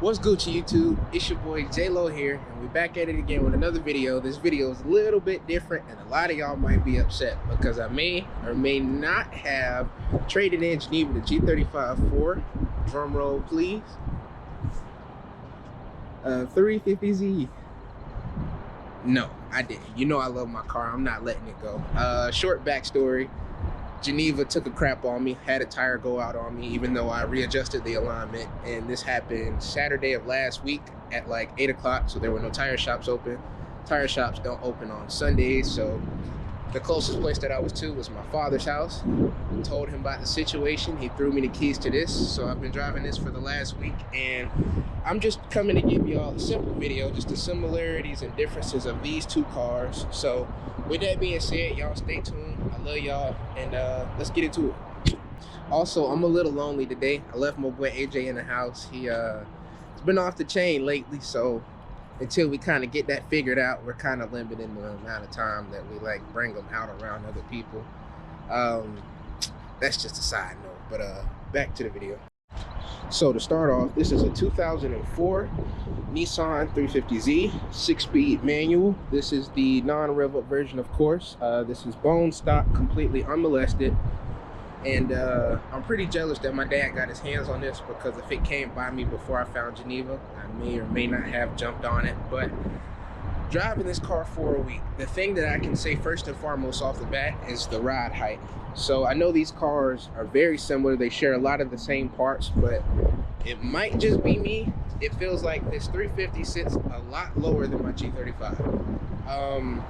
What's Gucci YouTube? It's your boy J-Lo here, and we're back at it again with another video. This video is a little bit different, and a lot of y'all might be upset because I may or may not have traded in Geneva the G35 for, drum roll please, 350Z. No, I didn't. You know I love my car. I'm not letting it go. Short backstory. Geneva took a crap on me, had a tire go out on me, even though I readjusted the alignment. And this happened Saturday of last week at like 8 o'clock, so there were no tire shops open. Tire shops don't open on Sundays, so the closest place that I was to was my father's house. I told him about the situation. He threw me the keys to this, so I've been driving this for the last week, and I'm just coming to give y'all a simple video, just the similarities and differences of these two cars. So with that being said, y'all stay tuned. I love y'all, and let's get into it. Also, I'm a little lonely today. I left my boy AJ in the house. He's been off the chain lately, so until we kind of get that figured out, we're kind of limiting the amount of time that we like bring them out around other people. That's just a side note, but back to the video. So to start off, this is a 2004 Nissan 350Z 6-speed manual. This is the non-rev up version, of course. This is bone stock, completely unmolested. And I'm pretty jealous that my dad got his hands on this, because if it came by me before I found Geneva, I may or may not have jumped on it. But driving this car for a week, the thing that I can say first and foremost off the bat is the ride height. So I know these cars are very similar. They share a lot of the same parts, but it might just be me. It feels like this 350 sits a lot lower than my G35.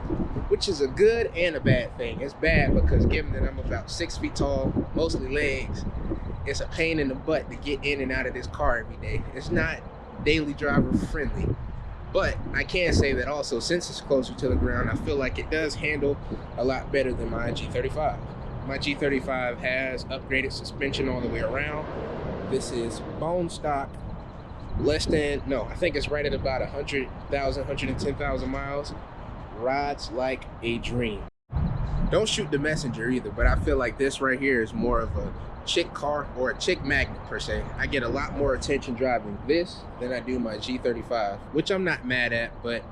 Which is a good and a bad thing. It's bad because given that I'm about 6 feet tall, mostly legs, it's a pain in the butt to get in and out of this car every day. It's not daily driver friendly. But I can say that also, since it's closer to the ground, I feel like it does handle a lot better than my G35. My G35 has upgraded suspension all the way around. This is bone stock, I think it's right at about 100,000, 110,000 miles. Rides like a dream. Don't shoot the messenger either, but I feel like this right here is more of a chick car, or a chick magnet per se. I get a lot more attention driving this than I do my G35, which I'm not mad at, but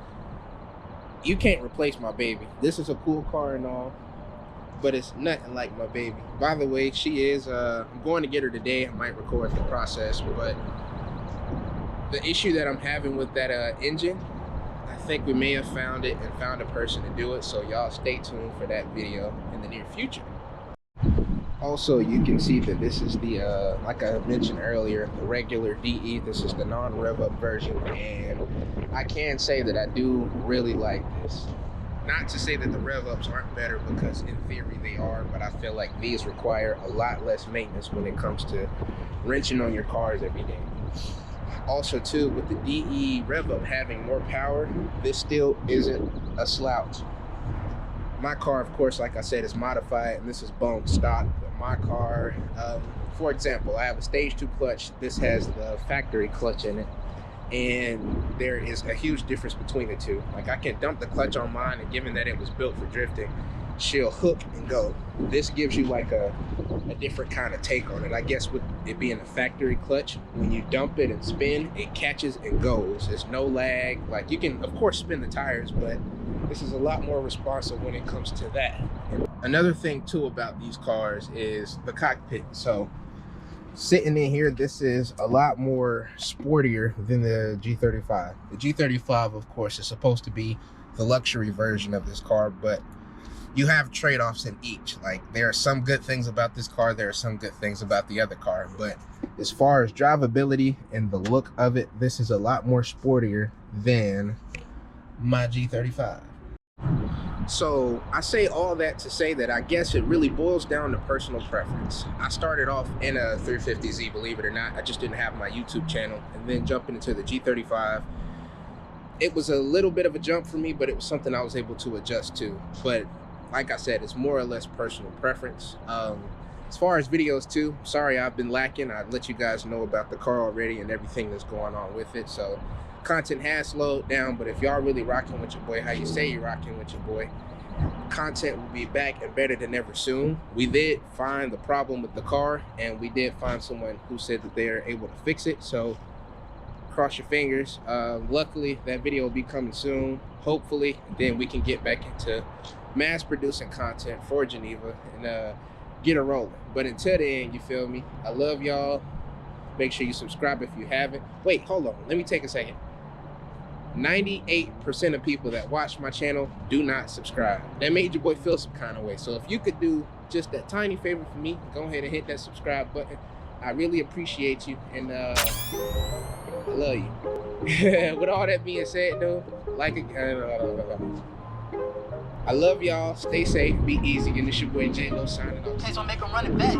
you can't replace my baby. This is a cool car and all, but it's nothing like my baby. By the way, she is, I'm going to get her today. I might record the process, but the issue that I'm having with that engine, I think we may have found it and found a person to do it, so y'all stay tuned for that video in the near future. Also, you can see that this is the, like I mentioned earlier, the regular DE. This is the non-rev up version, and I can say that I do really like this. Not to say that the rev ups aren't better, because in theory they are, but I feel like these require a lot less maintenance when it comes to wrenching on your cars every day. Also too, with the DE rev up having more power, this still isn't a slouch. My car, of course, like I said, is modified, and this is bone stock. But my car, for example, I have a stage 2 clutch. This has the factory clutch in it, and there is a huge difference between the two. Like, I can dump the clutch on mine, and given that it was built for drifting, she'll hook and go. This gives you like a different kind of take on it. I guess with it being a factory clutch, when you dump it and spin, it catches and goes. There's no lag. Like, you can of course spin the tires, but this is a lot more responsive when it comes to that. And another thing too about these cars is the cockpit. So sitting in here, this is a lot more sportier than the G35. The G35, of course, is supposed to be the luxury version of this car, but you have trade-offs in each. Like, there are some good things about this car, there are some good things about the other car, but as far as drivability and the look of it, this is a lot more sportier than my G35. So I say all that to say that I guess it really boils down to personal preference. I started off in a 350Z, believe it or not. I just didn't have my YouTube channel, and then jumping into the G35. It was a little bit of a jump for me, but it was something I was able to adjust to. But like I said, it's more or less personal preference. As far as videos too, sorry I've been lacking. I let you guys know about the car already and everything that's going on with it. So content has slowed down, but if y'all really rocking with your boy, how you say you're rocking with your boy, content will be back and better than ever soon. We did find the problem with the car, and we did find someone who said that they are able to fix it. So cross your fingers. Luckily, that video will be coming soon, hopefully. Then we can get back into mass producing content for Geneva and get it rolling. But until then, you feel me? I love y'all. Make sure you subscribe if you haven't. Wait, hold on. Let me take a second. 98% of people that watch my channel do not subscribe. That made your boy feel some kind of way. So if you could do just that tiny favor for me, go ahead and hit that subscribe button. I really appreciate you, and I love you. With all that being said, though, I love y'all. Stay safe, be easy, and it's your boy J-Lo signing off. Okay, so make them run it back.